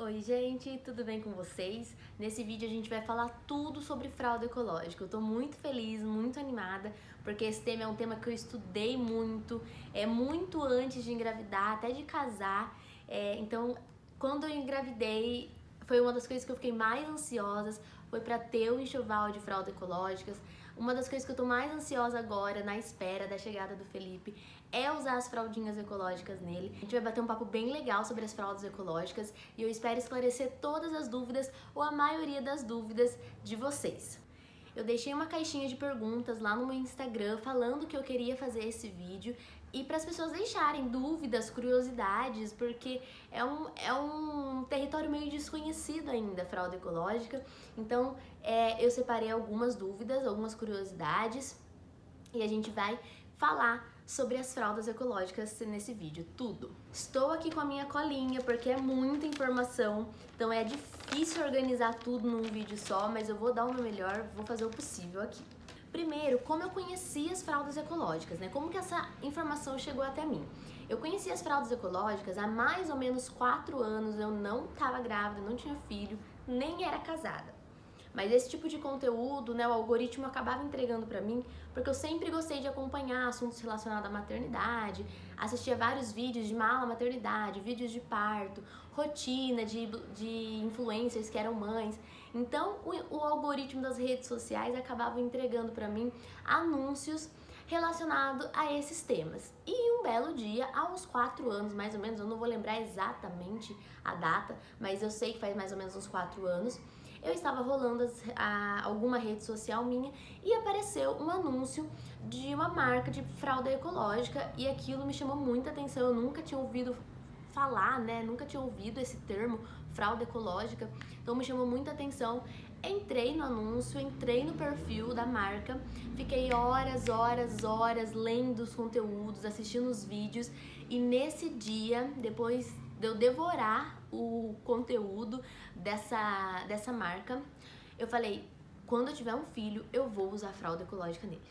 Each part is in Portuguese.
Oi gente, tudo bem com vocês? Nesse vídeo a gente vai falar tudo sobre fralda ecológica. Eu tô muito feliz, muito animada, porque esse tema é um tema que eu estudei muito, muito antes de engravidar, até de casar. Então, quando eu engravidei, foi uma das coisas que eu fiquei mais ansiosa, foi para ter o enxoval de fraldas ecológicas. Uma das coisas que eu tô mais ansiosa agora, na espera da chegada do Felipe, é usar as fraldinhas ecológicas nele. A gente vai bater um papo bem legal sobre as fraldas ecológicas e eu espero esclarecer todas as dúvidas ou a maioria das dúvidas de vocês. Eu deixei uma caixinha de perguntas lá no meu Instagram falando que eu queria fazer esse vídeo e para as pessoas deixarem dúvidas, curiosidades, porque é um território meio desconhecido ainda, a fralda ecológica. Então eu separei algumas dúvidas, algumas curiosidades e a gente vai falar sobre as fraldas ecológicas nesse vídeo, tudo. Estou aqui com a minha colinha porque é muita informação, então é difícil organizar tudo num vídeo só, mas eu vou dar o meu melhor, vou fazer o possível aqui. Primeiro, como eu conheci as fraldas ecológicas, né? Como que essa informação chegou até mim? Eu conheci as fraldas ecológicas há mais ou menos 4 anos, eu não estava grávida, não tinha filho, nem era casada. Mas esse tipo de conteúdo, né, o algoritmo acabava entregando pra mim, porque eu sempre gostei de acompanhar assuntos relacionados à maternidade, assistia vários vídeos de mala maternidade, vídeos de parto, rotina de influencers que eram mães. Então, o algoritmo das redes sociais acabava entregando pra mim anúncios relacionados a esses temas. E um belo dia, há uns 4 anos mais ou menos, eu não vou lembrar exatamente a data, mas eu sei que faz mais ou menos uns 4 anos, eu estava rolando alguma rede social minha e apareceu um anúncio de uma marca de fralda ecológica e aquilo me chamou muita atenção. Eu nunca tinha ouvido falar, né? Nunca tinha ouvido esse termo, fralda ecológica, então me chamou muita atenção. Entrei no anúncio, entrei no perfil da marca, fiquei horas lendo os conteúdos, assistindo os vídeos e nesse dia, depois de eu devorar o conteúdo dessa marca, eu falei, quando eu tiver um filho, eu vou usar fralda ecológica nele.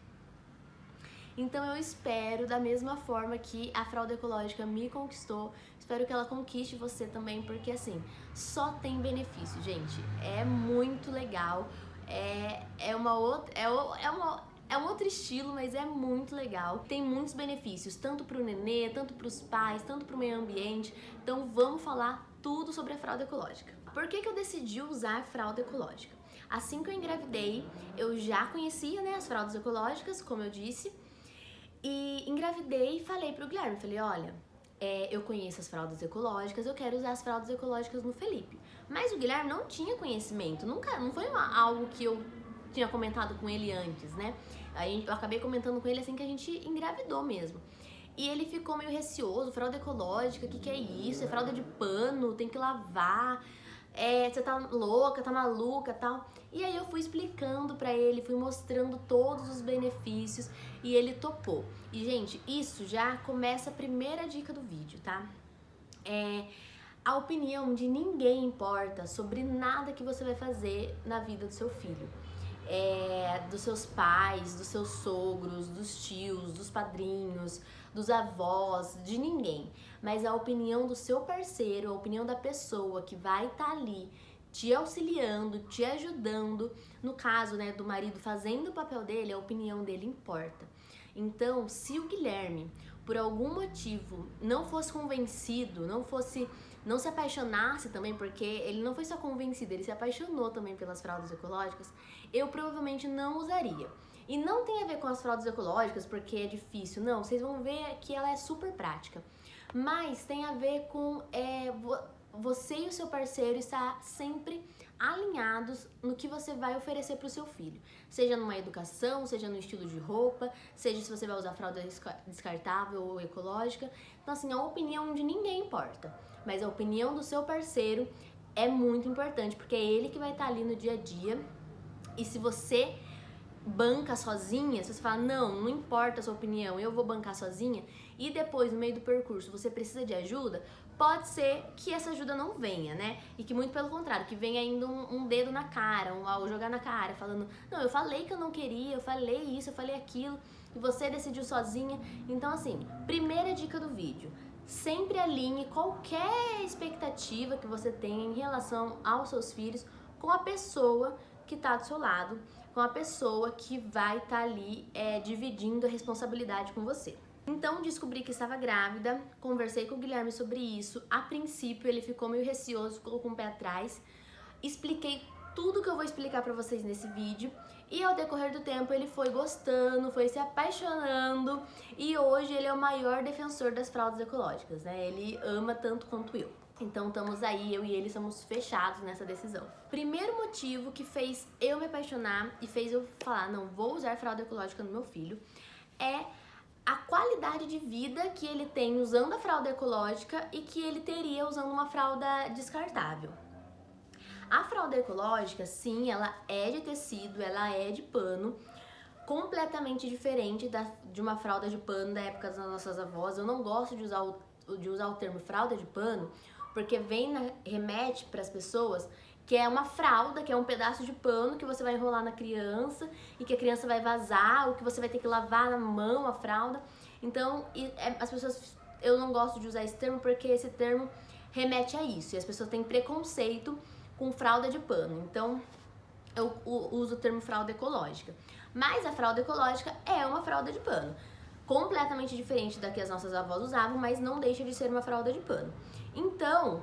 Então eu espero, da mesma forma que a fralda ecológica me conquistou, espero que ela conquiste você também, porque assim, só tem benefício, gente. É muito legal, é um outro estilo, mas é muito legal. Tem muitos benefícios, tanto pro nenê, tanto pros pais, tanto pro meio ambiente. Então vamos falar tudo sobre a fralda ecológica. Por que eu decidi usar fralda ecológica? Assim que eu engravidei, eu já conhecia, né, as fraldas ecológicas, como eu disse, e engravidei e falei pro Guilherme, falei, olha, eu conheço as fraldas ecológicas, eu quero usar as fraldas ecológicas no Felipe. Mas o Guilherme não tinha conhecimento, não foi algo que eu tinha comentado com ele antes, né? Aí eu acabei comentando com ele assim que a gente engravidou mesmo. E ele ficou meio receoso, fralda ecológica, o que é isso? É fralda de pano, tem que lavar, você tá louca, tá maluca, tal. E aí eu fui explicando pra ele, fui mostrando todos os benefícios e ele topou. E gente, isso já começa a primeira dica do vídeo, tá? A opinião de ninguém importa sobre nada que você vai fazer na vida do seu filho. Dos seus pais, dos seus sogros, dos tios, dos padrinhos, dos avós, de ninguém. Mas a opinião do seu parceiro, a opinião da pessoa que vai estar ali te auxiliando, te ajudando, no caso, né, do marido fazendo o papel dele, a opinião dele importa. Então, se o Guilherme, por algum motivo, não fosse convencido, não se apaixonasse também, porque ele não foi só convencido, ele se apaixonou também pelas fraldas ecológicas, eu provavelmente não usaria. E não tem a ver com as fraldas ecológicas, porque é difícil, não, vocês vão ver que ela é super prática. Mas tem a ver com você e o seu parceiro estar sempre alinhados no que você vai oferecer para o seu filho. Seja numa educação, seja no estilo de roupa, seja se você vai usar fralda descartável ou ecológica. Então assim, a opinião de ninguém importa, mas a opinião do seu parceiro é muito importante, porque é ele que vai estar ali no dia a dia. E se você banca sozinha, se você fala, não importa a sua opinião, eu vou bancar sozinha, e depois, no meio do percurso, você precisa de ajuda, pode ser que essa ajuda não venha, né? E que muito pelo contrário, que venha ainda um dedo na cara, ao jogar na cara, falando, não, eu falei que eu não queria, eu falei isso, eu falei aquilo, e você decidiu sozinha. Então assim, primeira dica do vídeo, sempre alinhe qualquer expectativa que você tenha em relação aos seus filhos com a pessoa que está do seu lado, com a pessoa que vai estar ali dividindo a responsabilidade com você. Então descobri que estava grávida, conversei com o Guilherme sobre isso. A princípio ele ficou meio receoso, colocou um pé atrás. Expliquei tudo que eu vou explicar pra vocês nesse vídeo. E ao decorrer do tempo ele foi gostando, foi se apaixonando. E hoje ele é o maior defensor das fraldas ecológicas, né? Ele ama tanto quanto eu. Então estamos aí, eu e ele somos fechados nessa decisão. Primeiro motivo que fez eu me apaixonar e fez eu falar, não, vou usar fralda ecológica no meu filho, é a qualidade de vida que ele tem usando a fralda ecológica e que ele teria usando uma fralda descartável. A fralda ecológica, sim, ela é de tecido, ela é de pano, completamente diferente de uma fralda de pano da época das nossas avós. Eu não gosto de usar o termo fralda de pano, porque remete para as pessoas que é uma fralda, que é um pedaço de pano que você vai enrolar na criança e que a criança vai vazar, ou que você vai ter que lavar na mão a fralda. Então, as pessoas, eu não gosto de usar esse termo porque esse termo remete a isso, e as pessoas têm preconceito com fralda de pano. Então, eu uso o termo fralda ecológica. Mas a fralda ecológica é uma fralda de pano, completamente diferente da que as nossas avós usavam, mas não deixa de ser uma fralda de pano. Então,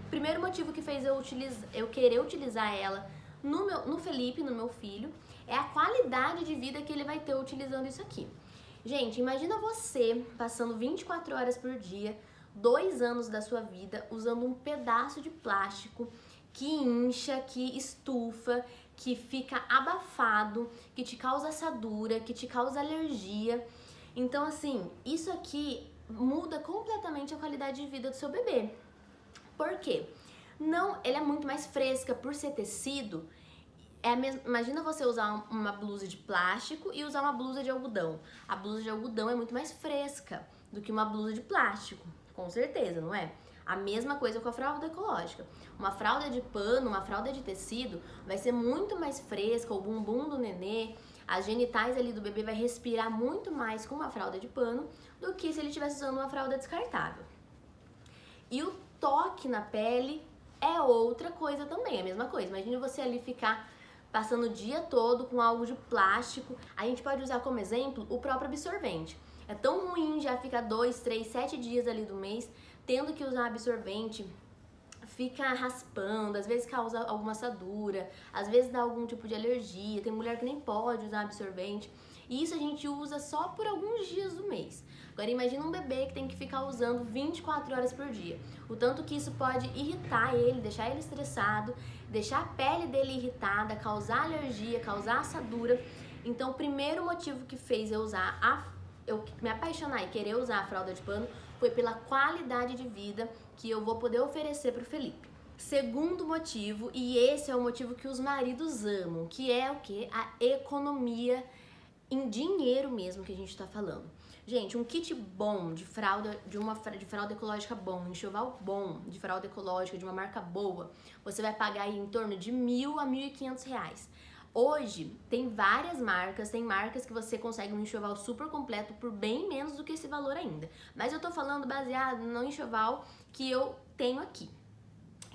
primeiro motivo que fez eu querer utilizar ela no Felipe, no meu filho, é a qualidade de vida que ele vai ter utilizando isso aqui. Gente, imagina você passando 24 horas por dia, 2 anos da sua vida, usando um pedaço de plástico que incha, que estufa, que fica abafado, que te causa assadura, que te causa alergia. Então, assim, isso aqui muda completamente a qualidade de vida do seu bebê. Por quê? Não, ele é muito mais fresca por ser tecido. Imagina você usar uma blusa de plástico e usar uma blusa de algodão. A blusa de algodão é muito mais fresca do que uma blusa de plástico, com certeza, não é? A mesma coisa com a fralda ecológica. Uma fralda de pano, uma fralda de tecido vai ser muito mais fresca, o bumbum do nenê, as genitais ali do bebê vai respirar muito mais com uma fralda de pano do que se ele estivesse usando uma fralda descartável. E o toque na pele é outra coisa também, é a mesma coisa. Imagina você ali ficar passando o dia todo com algo de plástico. A gente pode usar como exemplo o próprio absorvente. É tão ruim já ficar 2, 3, 7 dias ali do mês tendo que usar absorvente, fica raspando, às vezes causa alguma assadura, às vezes dá algum tipo de alergia, tem mulher que nem pode usar absorvente, e isso a gente usa só por alguns dias do mês. Agora imagina um bebê que tem que ficar usando 24 horas por dia, o tanto que isso pode irritar ele, deixar ele estressado, deixar a pele dele irritada, causar alergia, causar assadura. Então o primeiro motivo que fez eu me apaixonar e querer usar a fralda de pano foi pela qualidade de vida que eu vou poder oferecer para o Felipe. Segundo motivo, e esse é o motivo que os maridos amam, que é o quê? A economia em dinheiro mesmo que a gente está falando. Gente, um kit bom de fralda, de fralda ecológica bom, um enxoval bom de fralda ecológica, de uma marca boa, você vai pagar aí em torno de R$1.000 a R$1.500. Hoje, tem várias marcas, tem marcas que você consegue um enxoval super completo por bem menos do que esse valor ainda. Mas eu tô falando baseado no enxoval que eu tenho aqui.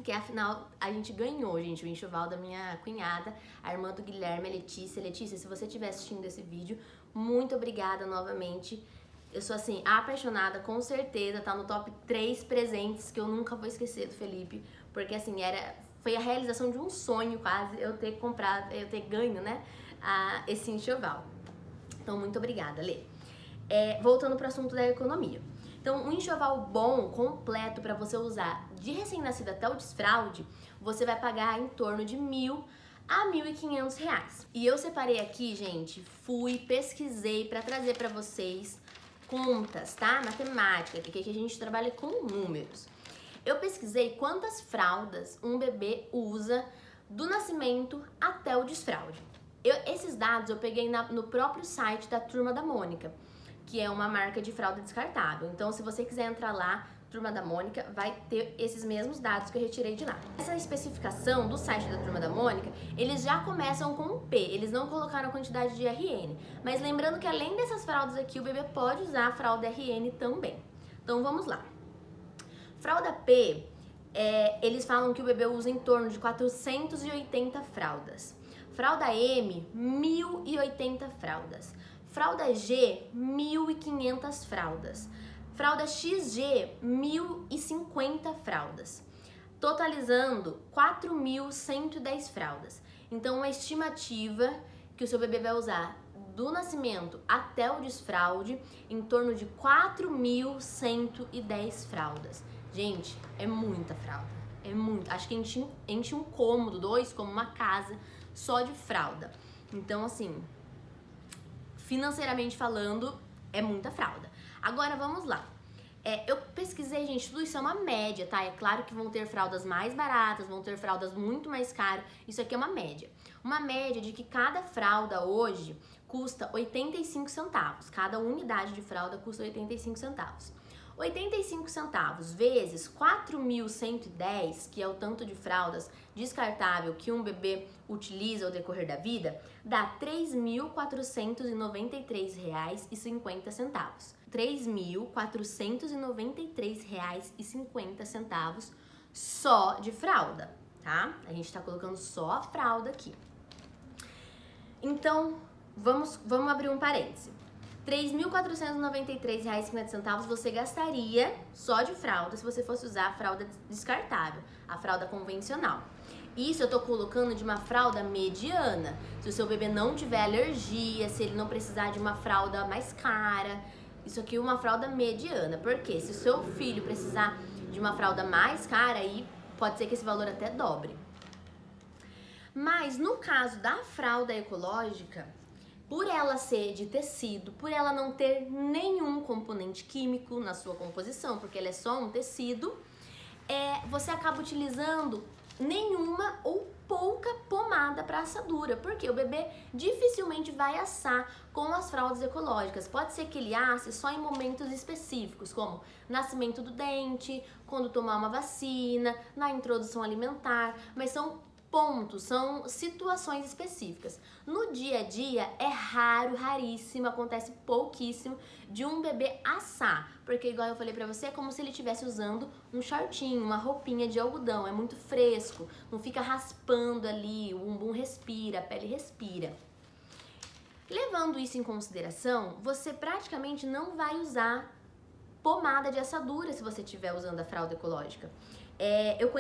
Que afinal, a gente ganhou, gente, o enxoval da minha cunhada, a irmã do Guilherme, a Letícia. Letícia, se você estiver assistindo esse vídeo, muito obrigada novamente. Eu sou, assim, apaixonada, com certeza, tá no top 3 presentes que eu nunca vou esquecer do Felipe. Porque, assim, foi a realização de um sonho quase eu ter comprado, eu ter ganho, né, esse enxoval. Então, muito obrigada, Lê. Voltando para o assunto da economia. Então, um enxoval bom, completo, para você usar de recém-nascido até o desfraude, você vai pagar em torno de R$1.000 a R$1.500. E eu separei aqui, gente, pesquisei para trazer para vocês contas, tá? Matemática, porque aqui a gente trabalha com números. Eu pesquisei quantas fraldas um bebê usa do nascimento até o desfraude. Esses dados eu peguei no próprio site da Turma da Mônica, que é uma marca de fralda descartável. Então, se você quiser entrar lá, Turma da Mônica, vai ter esses mesmos dados que eu retirei de lá. Essa especificação do site da Turma da Mônica, eles já começam com um P, eles não colocaram a quantidade de RN. Mas lembrando que além dessas fraldas aqui, o bebê pode usar a fralda RN também, Então vamos lá. Fralda P, eles falam que o bebê usa em torno de 480 fraldas. Fralda M, 1.080 fraldas. Fralda G, 1.500 fraldas. Fralda XG, 1.050 fraldas. Totalizando 4.110 fraldas. Então, uma estimativa que o seu bebê vai usar do nascimento até o desfraude, em torno de 4.110 fraldas. Gente, é muita fralda, é muito. Acho que enche um cômodo, 2, como uma casa, só de fralda. Então, assim, financeiramente falando, é muita fralda. Agora, vamos lá. Eu pesquisei, gente, tudo isso é uma média, tá? É claro que vão ter fraldas mais baratas, vão ter fraldas muito mais caras. Isso aqui é uma média. Uma média de que cada fralda hoje custa 85 centavos. Cada unidade de fralda custa 85 centavos. 85 centavos vezes 4.110, que é o tanto de fraldas descartável que um bebê utiliza ao decorrer da vida, dá R$ 3.493,50. R$ 3.493,50 só de fralda, tá? A gente tá colocando só a fralda aqui. Então, vamos abrir um parêntese. R$ 3.493,50 você gastaria só de fralda se você fosse usar a fralda descartável, a fralda convencional. Isso eu tô colocando de uma fralda mediana. Se o seu bebê não tiver alergia, se ele não precisar de uma fralda mais cara, isso aqui é uma fralda mediana. Porque se o seu filho precisar de uma fralda mais cara, aí pode ser que esse valor até dobre. Mas no caso da fralda ecológica, por ela ser de tecido, por ela não ter nenhum componente químico na sua composição, porque ela é só um tecido, você acaba utilizando nenhuma ou pouca pomada para assadura, porque o bebê dificilmente vai assar com as fraldas ecológicas. Pode ser que ele asse só em momentos específicos, como nascimento do dente, quando tomar uma vacina, na introdução alimentar, mas são pontos, são situações específicas. No dia a dia é raro, raríssimo, acontece pouquíssimo de um bebê assar, porque igual eu falei pra você, é como se ele estivesse usando um shortinho, uma roupinha de algodão, é muito fresco, não fica raspando ali, o bumbum respira, a pele respira. Levando isso em consideração, você praticamente não vai usar pomada de assadura se você estiver usando a fralda ecológica. Eu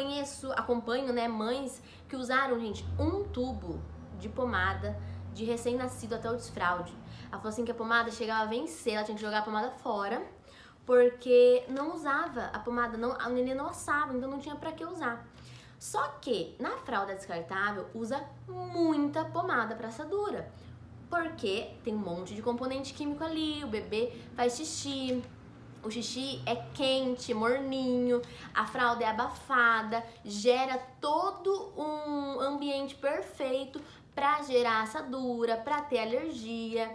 acompanho, né, mães que usaram, gente, um tubo de pomada de recém-nascido até o desfraude. Ela falou assim que a pomada chegava a vencer, ela tinha que jogar a pomada fora, porque não usava a pomada, a neném não assava, então não tinha pra que usar. Só que na fralda descartável usa muita pomada pra assadura, porque tem um monte de componente químico ali, o bebê faz xixi, o xixi é quente, morninho, a fralda é abafada, gera todo um ambiente perfeito para gerar assadura, para ter alergia,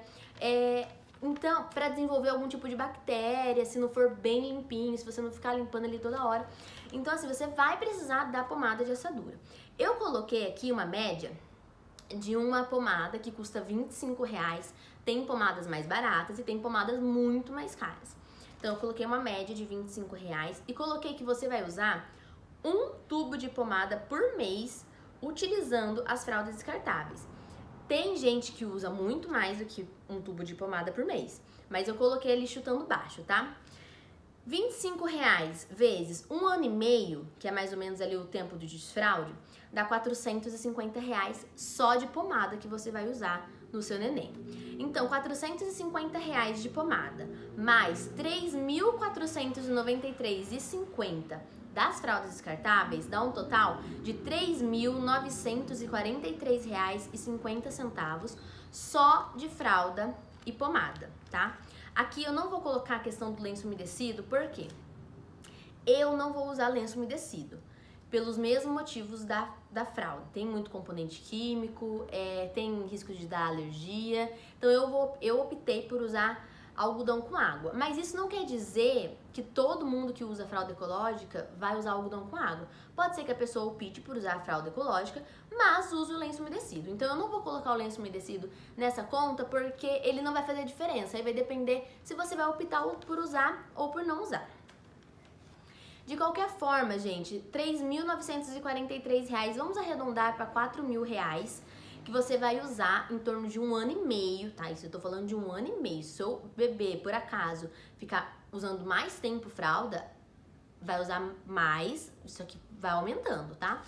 então para desenvolver algum tipo de bactéria, se não for bem limpinho, se você não ficar limpando ali toda hora. Então assim, você vai precisar da pomada de assadura. Eu coloquei aqui uma média de uma pomada que custa R$25, tem pomadas mais baratas e tem pomadas muito mais caras. Então eu coloquei uma média de R$25 e coloquei que você vai usar um tubo de pomada por mês utilizando as fraldas descartáveis. Tem gente que usa muito mais do que um tubo de pomada por mês, mas eu coloquei ali chutando baixo, tá? R$25 vezes 1 ano e meio, que é mais ou menos ali o tempo do desfraude, dá R$450 só de pomada que você vai usar no seu neném. Então, R$450 de pomada, mais R$3.493,50 das fraldas descartáveis, dá um total de R$3.943,50 só de fralda e pomada, tá? Aqui eu não vou colocar a questão do lenço umedecido, porque eu não vou usar lenço umedecido, pelos mesmos motivos da fralda. Tem muito componente químico, tem risco de dar alergia, então eu optei por usar algodão com água. Mas isso não quer dizer que todo mundo que usa fralda ecológica vai usar algodão com água. Pode ser que a pessoa opte por usar a fralda ecológica, mas use o lenço umedecido. Então eu não vou colocar o lenço umedecido nessa conta, porque ele não vai fazer diferença. Aí vai depender se você vai optar por usar ou por não usar. De qualquer forma, gente, R$ 3.943, vamos arredondar para R$ 4.000, que você vai usar em torno de 1 ano e meio, tá? Isso eu tô falando de 1 ano e meio. Se seu bebê, por acaso, ficar usando mais tempo fralda, vai usar mais, isso aqui vai aumentando, tá?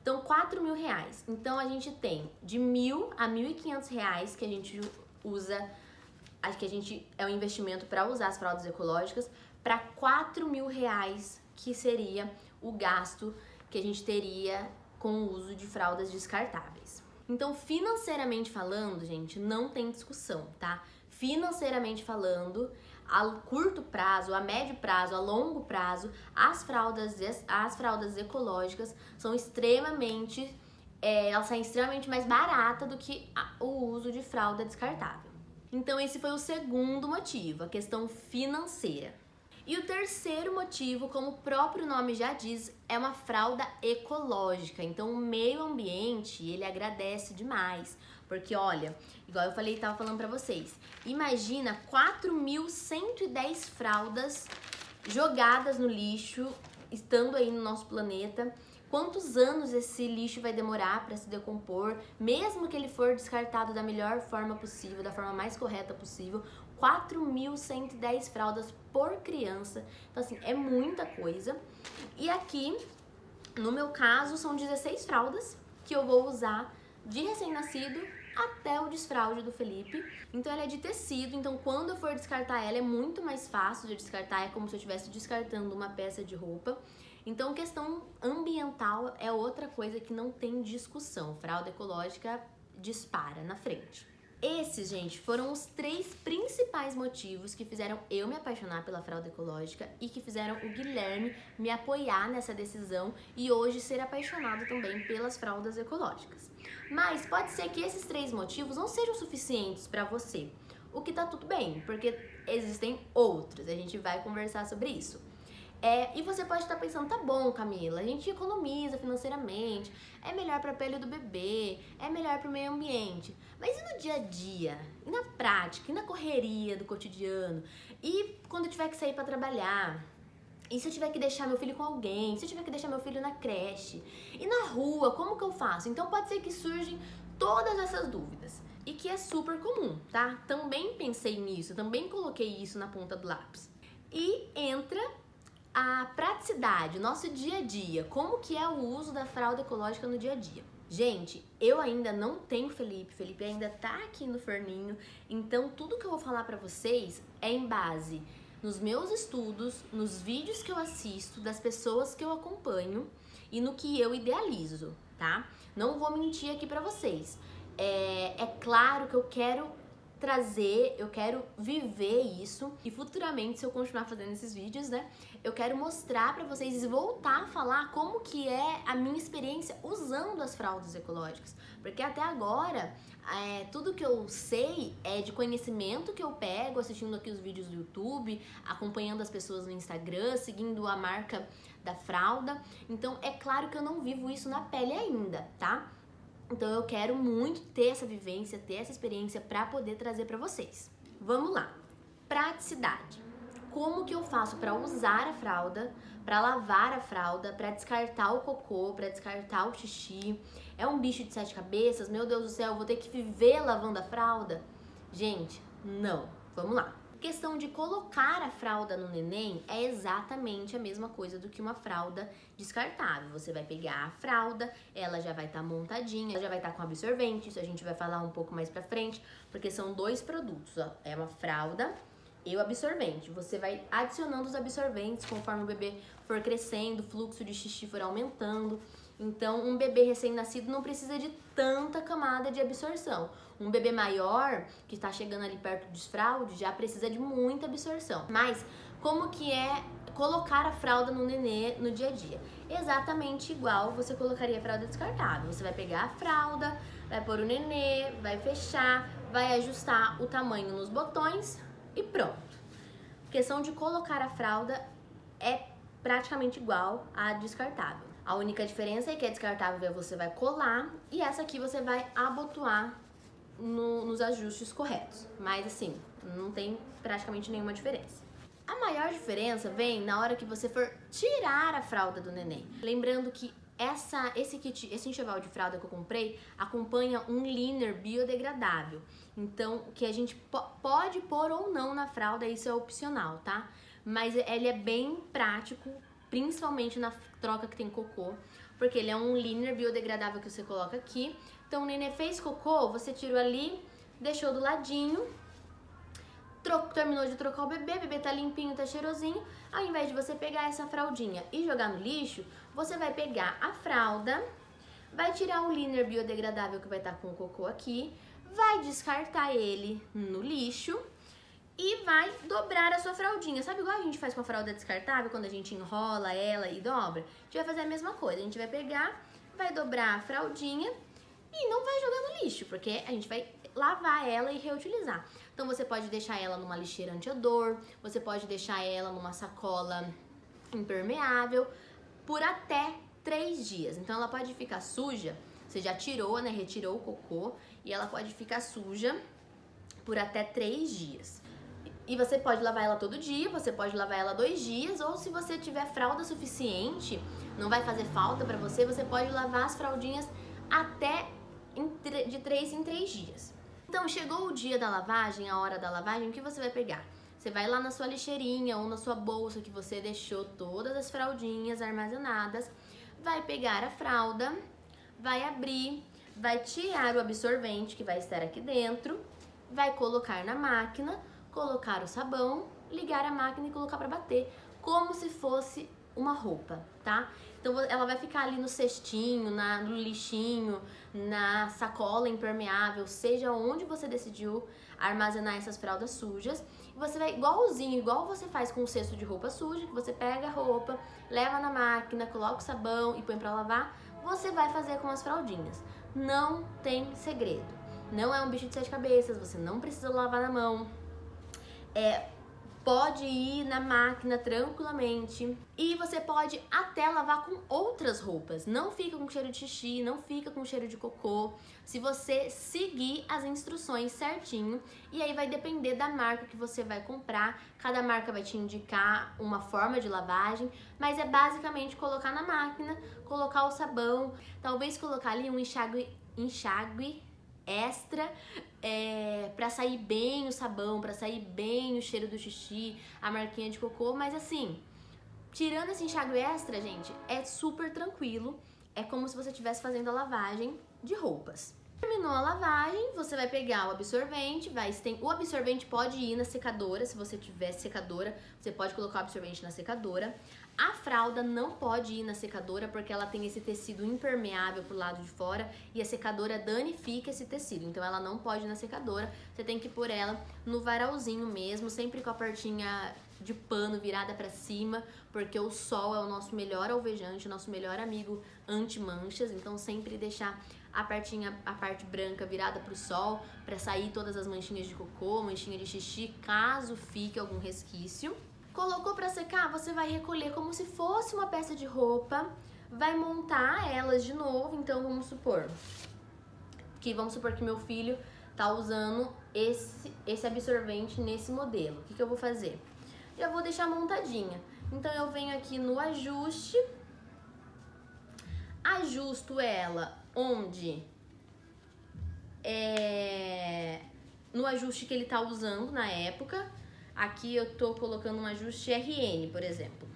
Então, R$ 4.000. Então, a gente tem de R$ 1.000 a R$ 1.500 que a gente usa, acho que é um investimento para usar as fraldas ecológicas, para R$ 4.000, que seria o gasto que a gente teria com o uso de fraldas descartáveis. Então, financeiramente falando, gente, não tem discussão, tá? Financeiramente falando, a curto prazo, a médio prazo, a longo prazo, as fraldas ecológicas são extremamente, elas saem extremamente mais baratas do que o uso de fralda descartável. Então esse foi o segundo motivo, a questão financeira. E o terceiro motivo, como o próprio nome já diz, é uma fralda ecológica. Então o meio ambiente, ele agradece demais. Porque olha, igual eu falei, tava falando pra vocês, imagina 4.110 fraldas jogadas no lixo, estando aí no nosso planeta. Quantos anos esse lixo vai demorar para se decompor, mesmo que ele for descartado da melhor forma possível, da forma mais correta possível. 4.110 fraldas por criança. Então, assim, é muita coisa. E aqui, no meu caso, são 16 fraldas que eu vou usar de recém-nascido até o desfraude do Felipe. Então ela é de tecido, então quando eu for descartar ela é muito mais fácil de descartar, é como se eu estivesse descartando uma peça de roupa. Então questão ambiental é outra coisa que não tem discussão, fralda ecológica dispara na frente. Esses, gente, foram os 3 principais motivos que fizeram eu me apaixonar pela fralda ecológica e que fizeram o Guilherme me apoiar nessa decisão e hoje ser apaixonado também pelas fraldas ecológicas. Mas pode ser que esses 3 motivos não sejam suficientes para você, o que tá tudo bem, porque existem outros, a gente vai conversar sobre isso. E você pode estar pensando, tá bom, Camila, a gente economiza financeiramente, é melhor para a pele do bebê, é melhor para o meio ambiente. Mas e no dia a dia? E na prática? E na correria do cotidiano? E quando eu tiver que sair para trabalhar? E se eu tiver que deixar meu filho com alguém? Se eu tiver que deixar meu filho na creche? E na rua, como que eu faço? Então pode ser que surgem todas essas dúvidas. E que é super comum, tá? Também pensei nisso, também coloquei isso na ponta do lápis. E entra a praticidade, o nosso dia a dia, como que é o uso da fralda ecológica no dia a dia. Gente, eu ainda não tenho Felipe ainda tá aqui no forninho, então tudo que eu vou falar pra vocês é em base nos meus estudos, nos vídeos que eu assisto, das pessoas que eu acompanho e no que eu idealizo, tá? Não vou mentir aqui pra vocês. É claro que eu quero trazer, eu quero viver isso e futuramente, se eu continuar fazendo esses vídeos, né, eu quero mostrar pra vocês e voltar a falar como que é a minha experiência usando as fraldas ecológicas, porque até agora tudo que eu sei é de conhecimento que eu pego assistindo aqui os vídeos do YouTube, acompanhando as pessoas no Instagram, seguindo a marca da fralda. Então é claro que eu não vivo isso na pele ainda, tá? Então eu quero muito ter essa vivência, ter essa experiência para poder trazer para vocês. Vamos lá. Praticidade. Como que eu faço para usar a fralda, para lavar a fralda, para descartar o cocô, para descartar o xixi? É um bicho de 7 cabeças? Meu Deus do céu, eu vou ter que viver lavando a fralda? Gente, não. Vamos lá. Questão de colocar a fralda no neném é exatamente a mesma coisa do que uma fralda descartável. Você vai pegar a fralda, ela já vai estar montadinha, já vai estar com absorvente, isso a gente vai falar um pouco mais pra frente, porque são 2 produtos, ó. É uma fralda e o absorvente. Você vai adicionando os absorventes conforme o bebê for crescendo, o fluxo de xixi for aumentando. Então, um bebê recém-nascido não precisa de tanta camada de absorção. Um bebê maior, que está chegando ali perto do desfraude, já precisa de muita absorção. Mas, como que é colocar a fralda no nenê no dia a dia? Exatamente igual você colocaria a fralda descartável. Você vai pegar a fralda, vai pôr o nenê, vai fechar, vai ajustar o tamanho nos botões e pronto. A questão de colocar a fralda é praticamente igual à descartável. A única diferença é que a descartável você vai colar e essa aqui você vai abotoar nos ajustes corretos. Mas assim, não tem praticamente nenhuma diferença. A maior diferença vem na hora que você for tirar a fralda do neném. Lembrando que esse enxoval de fralda que eu comprei acompanha um liner biodegradável. Então, que a gente pode pôr ou não na fralda, isso é opcional, tá? Mas ele é bem prático, principalmente na troca que tem cocô, porque ele é um liner biodegradável que você coloca aqui. Então, o neném fez cocô, você tirou ali, deixou do ladinho, terminou de trocar o bebê tá limpinho, tá cheirosinho. Ao invés de você pegar essa fraldinha e jogar no lixo, você vai pegar a fralda, vai tirar o liner biodegradável que vai estar com o cocô aqui, vai descartar ele no lixo e vai dobrar a sua fraldinha. Sabe igual a gente faz com a fralda descartável, quando a gente enrola ela e dobra? A gente vai fazer a mesma coisa. A gente vai pegar, vai dobrar a fraldinha e não vai jogar no lixo, porque a gente vai lavar ela e reutilizar. Então você pode deixar ela numa lixeira anti-odor, você pode deixar ela numa sacola impermeável por até 3 dias. Então ela pode ficar suja, você já tirou, né, retirou o cocô, e ela pode ficar suja por até 3 dias. E você pode lavar ela todo dia, você pode lavar ela 2 dias, ou se você tiver fralda suficiente, não vai fazer falta pra você, você pode lavar as fraldinhas até de 3 em 3 dias. Então, chegou o dia da lavagem, a hora da lavagem, o que você vai pegar? Você vai lá na sua lixeirinha ou na sua bolsa que você deixou todas as fraldinhas armazenadas, vai pegar a fralda, vai abrir, vai tirar o absorvente que vai estar aqui dentro, vai colocar na máquina, colocar o sabão, ligar a máquina e colocar para bater, como se fosse uma roupa, tá? Então ela vai ficar ali no cestinho, no lixinho, na sacola impermeável, seja onde você decidiu armazenar essas fraldas sujas. E você vai igual você faz com o cesto de roupa suja, que você pega a roupa, leva na máquina, coloca o sabão e põe pra lavar, você vai fazer com as fraldinhas. Não tem segredo. Não é um bicho de 7 cabeças, você não precisa lavar na mão. Pode ir na máquina tranquilamente e você pode até lavar com outras roupas. Não fica com cheiro de xixi, não fica com cheiro de cocô, se você seguir as instruções certinho. E aí vai depender da marca que você vai comprar. Cada marca vai te indicar uma forma de lavagem, mas é basicamente colocar na máquina, colocar o sabão, talvez colocar ali um enxágue extra, pra sair bem o sabão, pra sair bem o cheiro do xixi, a marquinha de cocô. Mas assim, tirando esse enxágue extra, gente, é super tranquilo. É como se você estivesse fazendo a lavagem de roupas. Terminou a lavagem, você vai pegar o absorvente, o absorvente pode ir na secadora. Se você tiver secadora, você pode colocar o absorvente na secadora. A fralda não pode ir na secadora porque ela tem esse tecido impermeável pro lado de fora e a secadora danifica esse tecido, então ela não pode ir na secadora. Você tem que pôr ela no varalzinho mesmo, sempre com a portinha de pano virada pra cima, porque o sol é o nosso melhor alvejante, o nosso melhor amigo anti-manchas. Então sempre deixar a parte branca virada pro sol, pra sair todas as manchinhas de cocô, manchinha de xixi, caso fique algum resquício. Colocou pra secar, você vai recolher como se fosse uma peça de roupa, vai montar elas de novo. Então vamos supor que meu filho tá usando esse absorvente nesse modelo. O que eu vou fazer? Já vou deixar montadinha. Então eu venho aqui no ajuste, ajusto ela onde no ajuste que ele tá usando na época. Aqui eu tô colocando um ajuste RN, por exemplo.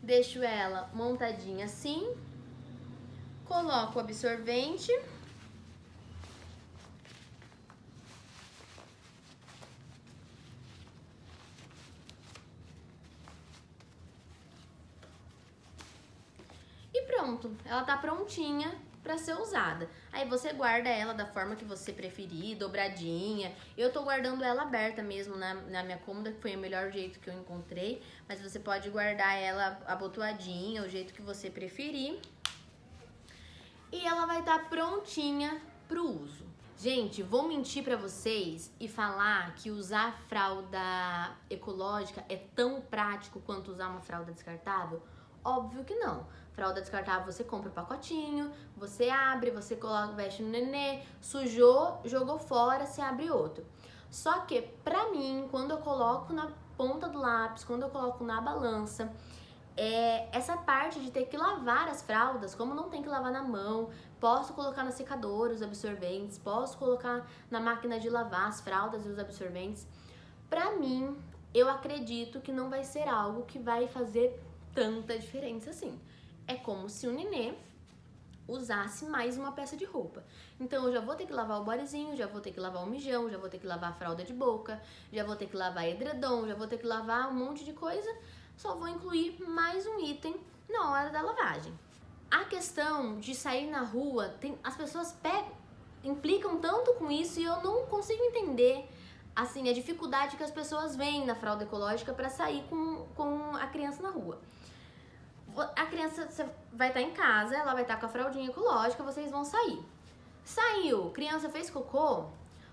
Deixo ela montadinha assim. Coloco o absorvente. E pronto, ela tá prontinha pra ser usada. Aí você guarda ela da forma que você preferir, dobradinha. Eu tô guardando ela aberta mesmo na minha cômoda, que foi o melhor jeito que eu encontrei. Mas você pode guardar ela abotoadinha, o jeito que você preferir. E ela vai estar prontinha pro uso. Gente, vou mentir pra vocês e falar que usar fralda ecológica é tão prático quanto usar uma fralda descartável? Óbvio que não. Fralda descartável você compra o pacotinho, você abre, você coloca, veste no nenê, sujou, jogou fora, você abre outro. Só que, pra mim, quando eu coloco na ponta do lápis, quando eu coloco na balança, essa parte de ter que lavar as fraldas, como não tem que lavar na mão, posso colocar na secadora os absorventes, posso colocar na máquina de lavar as fraldas e os absorventes. Pra mim, eu acredito que não vai ser algo que vai fazer tanta diferença assim. É como se o nenê usasse mais uma peça de roupa. Então eu já vou ter que lavar o bodyzinho, já vou ter que lavar o mijão, já vou ter que lavar a fralda de boca, já vou ter que lavar edredom, já vou ter que lavar um monte de coisa. Só vou incluir mais um item na hora da lavagem. A questão de sair na rua, as pessoas implicam tanto com isso e eu não consigo entender assim a dificuldade que as pessoas veem na fralda ecológica para sair com a criança na rua. A criança vai estar em casa, ela vai estar com a fraldinha ecológica, vocês vão sair. Saiu, criança fez cocô,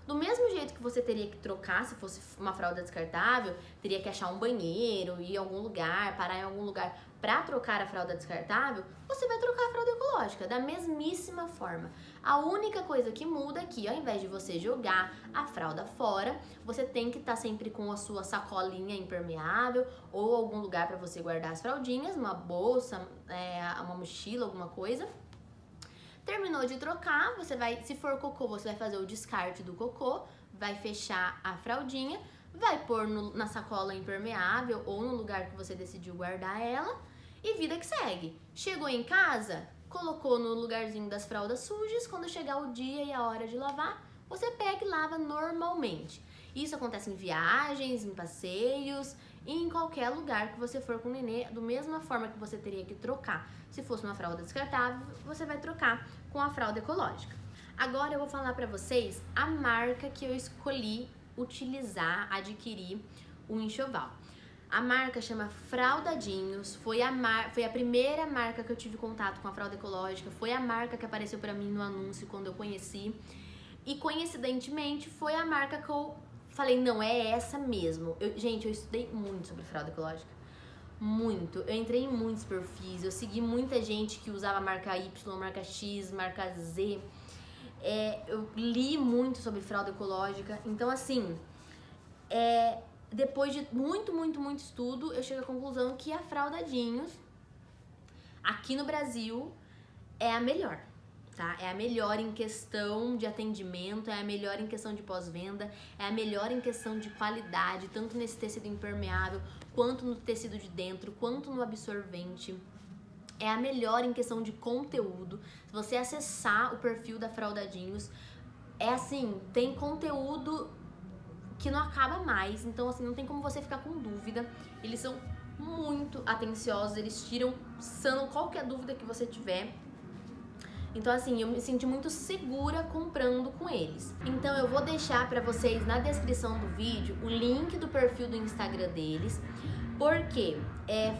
do mesmo jeito que você teria que trocar, se fosse uma fralda descartável, teria que achar um banheiro, ir em algum lugar, parar em algum lugar para trocar a fralda descartável, você vai trocar a fralda ecológica, da mesmíssima forma. A única coisa que muda é que, ao invés de você jogar a fralda fora, você tem que estar sempre com a sua sacolinha impermeável ou algum lugar para você guardar as fraldinhas, uma bolsa, uma mochila, alguma coisa. Terminou de trocar, você vai, se for cocô, você vai fazer o descarte do cocô, vai fechar a fraldinha, vai pôr na sacola impermeável ou no lugar que você decidiu guardar ela e vida que segue. Chegou em casa, colocou no lugarzinho das fraldas sujas, quando chegar o dia e a hora de lavar, você pega e lava normalmente. Isso acontece em viagens, em passeios e em qualquer lugar que você for com o nenê, da mesma forma que você teria que trocar. Se fosse uma fralda descartável, você vai trocar com a fralda ecológica. Agora eu vou falar pra vocês a marca que eu escolhi utilizar, adquirir o enxoval. A marca chama Fraldadinhos, foi a primeira marca que eu tive contato com a fralda ecológica, foi a marca que apareceu pra mim no anúncio quando eu conheci. E coincidentemente foi a marca que eu falei, não, é essa mesmo. Gente, eu estudei muito sobre fralda ecológica. Muito. Eu entrei em muitos perfis, eu segui muita gente que usava a marca Y, marca X, marca Z. Eu li muito sobre fralda ecológica. Então, assim, depois de muito estudo, eu chego à conclusão que a Fraldadinhos, aqui no Brasil, é a melhor. Tá? É a melhor em questão de atendimento, é a melhor em questão de pós-venda, é a melhor em questão de qualidade, tanto nesse tecido impermeável, quanto no tecido de dentro, quanto no absorvente. É a melhor em questão de conteúdo. Se você acessar o perfil da Fraldadinhos, tem conteúdo que não acaba mais, então assim, não tem como você ficar com dúvida. Eles são muito atenciosos, eles sanam qualquer dúvida que você tiver. Então assim, eu me senti muito segura comprando com eles. Então eu vou deixar pra vocês na descrição do vídeo o link do perfil do Instagram deles, porque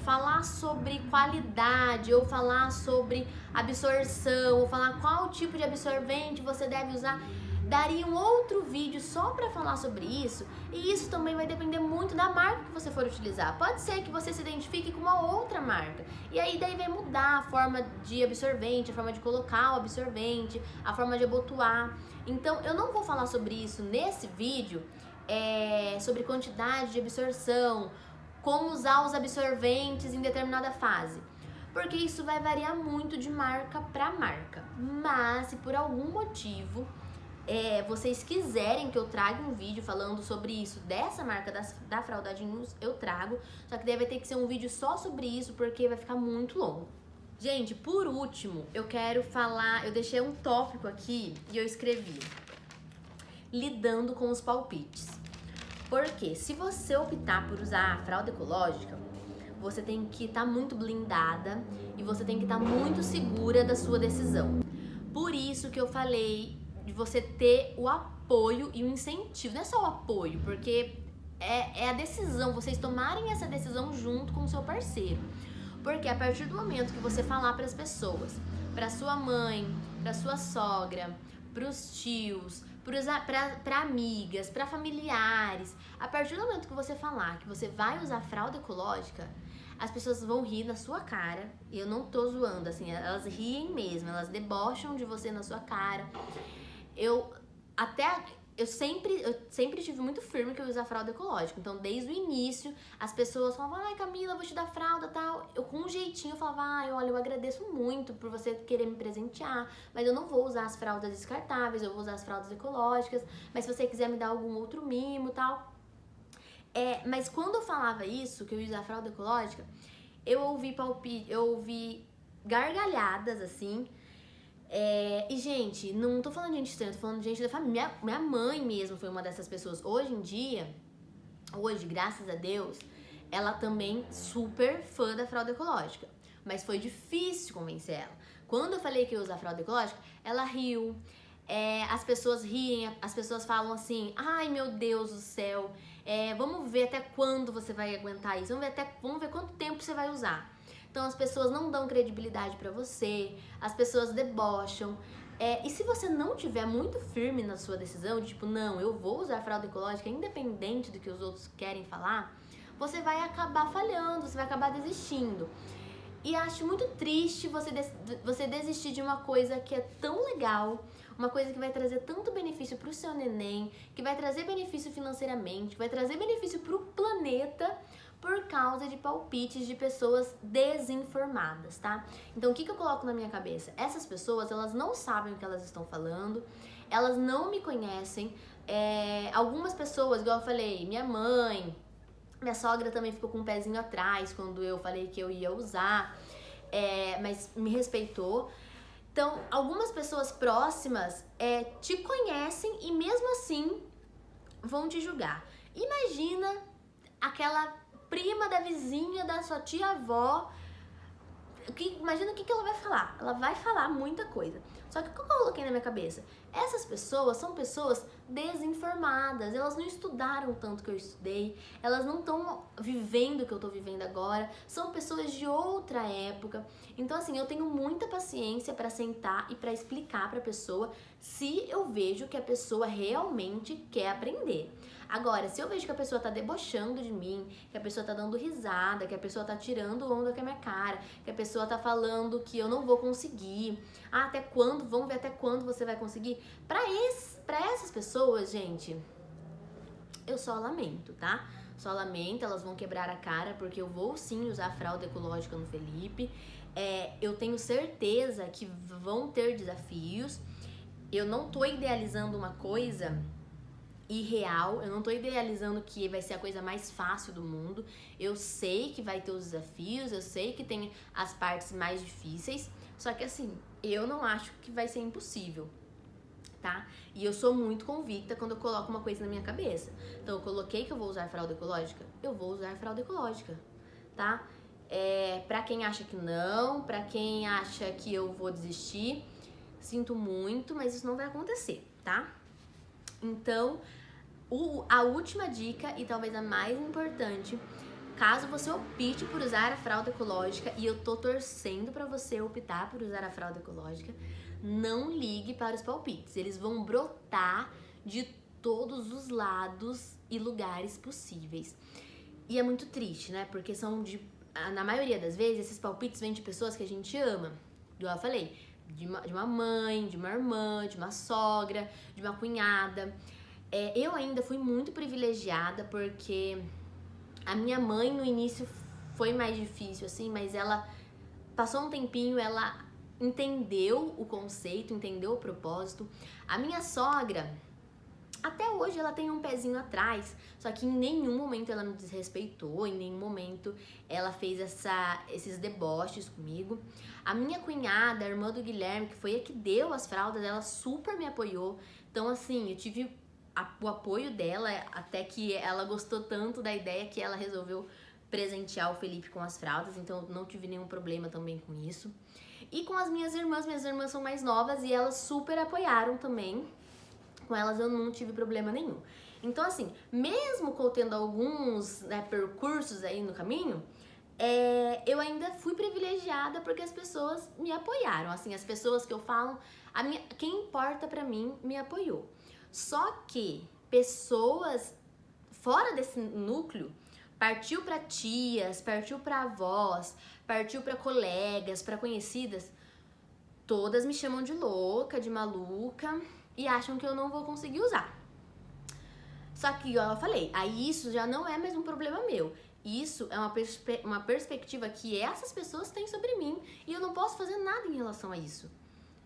falar sobre qualidade, ou falar sobre absorção, ou falar qual tipo de absorvente você deve usar, daria um outro vídeo só pra falar sobre isso, e isso também vai depender muito da marca que você for utilizar. Pode ser que você se identifique com uma outra marca, e aí daí vai mudar a forma de absorvente, a forma de colocar o absorvente, a forma de abotoar. Então eu não vou falar sobre isso nesse vídeo, sobre quantidade de absorção, como usar os absorventes em determinada fase, porque isso vai variar muito de marca para marca. Mas se por algum motivo vocês quiserem que eu traga um vídeo falando sobre isso, dessa marca da Fraldadinhos, eu trago, só que daí vai ter que ser um vídeo só sobre isso, porque vai ficar muito longo. Gente, por último, eu quero falar, eu deixei um tópico aqui e eu escrevi: lidando com os palpites. Porque se você optar por usar a fralda ecológica, você tem que estar muito blindada e você tem que estar muito segura da sua decisão. Por isso que eu falei de você ter o apoio e o incentivo. Não é só o apoio, porque é a decisão, vocês tomarem essa decisão junto com o seu parceiro. Porque a partir do momento que você falar para as pessoas, para sua mãe, para sua sogra, para os tios, para amigas, para familiares, a partir do momento que você falar que você vai usar fralda ecológica, as pessoas vão rir na sua cara. E eu não tô zoando, assim, elas riem mesmo, elas debocham de você na sua cara. eu sempre tive muito firme que eu ia usar fralda ecológica. Então, desde o início, as pessoas falavam, ai, Camila, eu vou te dar fralda e tal. Eu, com um jeitinho, falava, ai, olha, eu agradeço muito por você querer me presentear, mas eu não vou usar as fraldas descartáveis, eu vou usar as fraldas ecológicas, mas se você quiser me dar algum outro mimo e tal. Mas quando eu falava isso, que eu ia usar a fralda ecológica, eu ouvi gargalhadas, assim. E, gente, não tô falando de gente estranha, tô falando de gente da família. Minha mãe mesmo foi uma dessas pessoas. Hoje em dia, graças a Deus, ela também super fã da fralda ecológica. Mas foi difícil convencer ela. Quando eu falei que eu ia usar fralda ecológica, ela riu. As pessoas riem, as pessoas falam assim, ai meu Deus do céu, vamos ver até quando você vai aguentar isso, vamos ver quanto tempo você vai usar. Então as pessoas não dão credibilidade pra você, as pessoas debocham. E se você não tiver muito firme na sua decisão, de tipo, não, eu vou usar fralda ecológica independente do que os outros querem falar, você vai acabar falhando, você vai acabar desistindo. E acho muito triste você desistir de uma coisa que é tão legal, uma coisa que vai trazer tanto benefício pro seu neném, que vai trazer benefício financeiramente, que vai trazer benefício pro planeta, por causa de palpites de pessoas desinformadas, tá? Então, o que eu coloco na minha cabeça? Essas pessoas, elas não sabem o que elas estão falando, elas não me conhecem. Algumas pessoas, igual eu falei, minha mãe, minha sogra também ficou com um pezinho atrás quando eu falei que eu ia usar, mas me respeitou. Então, algumas pessoas próximas te conhecem e mesmo assim vão te julgar. Imagina aquela prima da vizinha, da sua tia-avó. Imagina o que ela vai falar. Ela vai falar muita coisa. Só que o que eu coloquei na minha cabeça? Essas pessoas são pessoas desinformadas. Elas não estudaram tanto que eu estudei. Elas não estão vivendo o que eu tô vivendo agora. São pessoas de outra época. Então, assim, eu tenho muita paciência pra sentar e pra explicar pra pessoa se eu vejo que a pessoa realmente quer aprender. Agora, se eu vejo que a pessoa tá debochando de mim, que a pessoa tá dando risada, que a pessoa tá tirando onda com a minha cara, que a pessoa tá falando que eu não vou conseguir, até quando, vamos ver até quando você vai conseguir. Pra essas pessoas, gente, eu só lamento, tá? Só lamento, elas vão quebrar a cara, porque eu vou sim usar a fralda ecológica no Felipe. Eu tenho certeza que vão ter desafios. Eu não tô idealizando uma coisa irreal, eu não tô idealizando que vai ser a coisa mais fácil do mundo. Eu sei que vai ter os desafios, eu sei que tem as partes mais difíceis, só que assim, eu não acho que vai ser impossível, tá? E eu sou muito convicta quando eu coloco uma coisa na minha cabeça. Então eu coloquei que eu vou usar fralda ecológica, eu vou usar fralda ecológica, tá? Pra quem acha que não, pra quem acha que eu vou desistir, sinto muito, mas isso não vai acontecer, tá? Então, a última dica, e talvez a mais importante, caso você opte por usar a fralda ecológica, e eu tô torcendo pra você optar por usar a fralda ecológica, não ligue para os palpites. Eles vão brotar de todos os lados e lugares possíveis. E é muito triste, né? Porque na maioria das vezes, esses palpites vêm de pessoas que a gente ama. Igual eu falei, de uma mãe, de uma irmã, de uma sogra, de uma cunhada. Eu ainda fui muito privilegiada porque a minha mãe no início foi mais difícil, assim, mas ela passou um tempinho, ela entendeu o conceito, entendeu o propósito. A minha sogra, até hoje ela tem um pezinho atrás, só que em nenhum momento ela me desrespeitou, em nenhum momento ela fez esses deboches comigo. A minha cunhada, a irmã do Guilherme, que foi a que deu as fraldas, ela super me apoiou. Então, assim, eu tive o apoio dela, até que ela gostou tanto da ideia que ela resolveu presentear o Felipe com as fraldas, então não tive nenhum problema também com isso. E com as minhas irmãs são mais novas e elas super apoiaram também. Com elas eu não tive problema nenhum. Então, assim, mesmo que eu tendo alguns percursos aí no caminho, eu ainda fui privilegiada porque as pessoas me apoiaram. Assim, as pessoas que eu falo, quem importa pra mim me apoiou. Só que pessoas fora desse núcleo, partiu pra tias, partiu pra avós, partiu pra colegas, pra conhecidas, todas me chamam de louca, de maluca e acham que eu não vou conseguir usar. Só que, igual eu falei, aí isso já não é mais um problema meu. Isso é uma perspectiva que essas pessoas têm sobre mim e eu não posso fazer nada em relação a isso.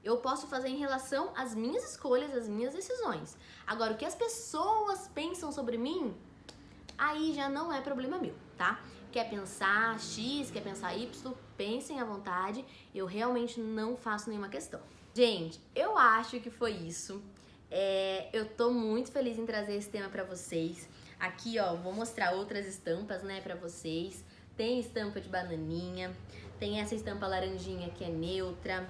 Eu posso fazer em relação às minhas escolhas, às minhas decisões. Agora, o que as pessoas pensam sobre mim, aí já não é problema meu, tá? Quer pensar X, quer pensar Y, pensem à vontade. Eu realmente não faço nenhuma questão. Gente, eu acho que foi isso. Eu tô muito feliz em trazer esse tema pra vocês. Aqui, ó, vou mostrar outras estampas, né, pra vocês. Tem estampa de bananinha, tem essa estampa laranjinha que é neutra,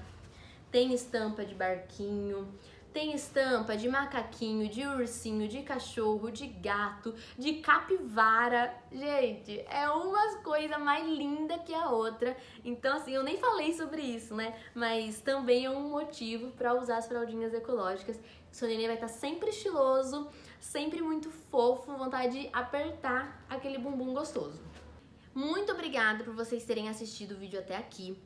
tem estampa de barquinho, tem estampa de macaquinho, de ursinho, de cachorro, de gato, de capivara. Gente, é umas coisas mais linda que a outra. Então, assim, eu nem falei sobre isso, né? Mas também é um motivo para usar as fraldinhas ecológicas. Seu neném vai estar sempre estiloso, sempre muito fofo, vontade de apertar aquele bumbum gostoso. Muito obrigada por vocês terem assistido o vídeo até aqui.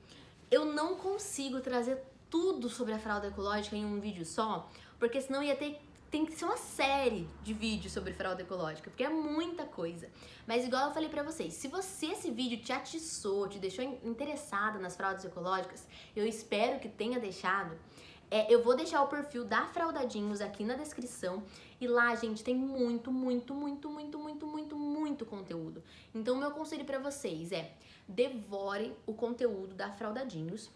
Eu não consigo trazer tudo sobre a fralda ecológica em um vídeo só, porque senão tem que ser uma série de vídeos sobre fralda ecológica, porque é muita coisa. Mas igual eu falei pra vocês, se esse vídeo te atiçou, te deixou interessada nas fraldas ecológicas, eu espero que tenha deixado. Eu vou deixar o perfil da Fraldadinhos aqui na descrição e lá, gente, tem muito conteúdo. Então, o meu conselho pra vocês é devorem o conteúdo da Fraldadinhos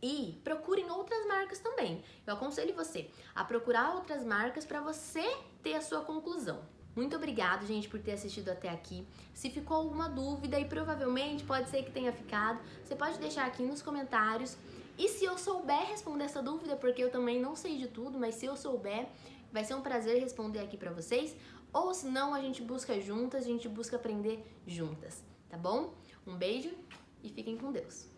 e procurem outras marcas também. Eu aconselho você a procurar outras marcas pra você ter a sua conclusão. Muito obrigada, gente, por ter assistido até aqui. Se ficou alguma dúvida, e provavelmente pode ser que tenha ficado, você pode deixar aqui nos comentários. E se eu souber responder essa dúvida, porque eu também não sei de tudo, mas se eu souber, vai ser um prazer responder aqui pra vocês. Ou se não, a gente busca juntas, a gente busca aprender juntas, tá bom? Um beijo e fiquem com Deus.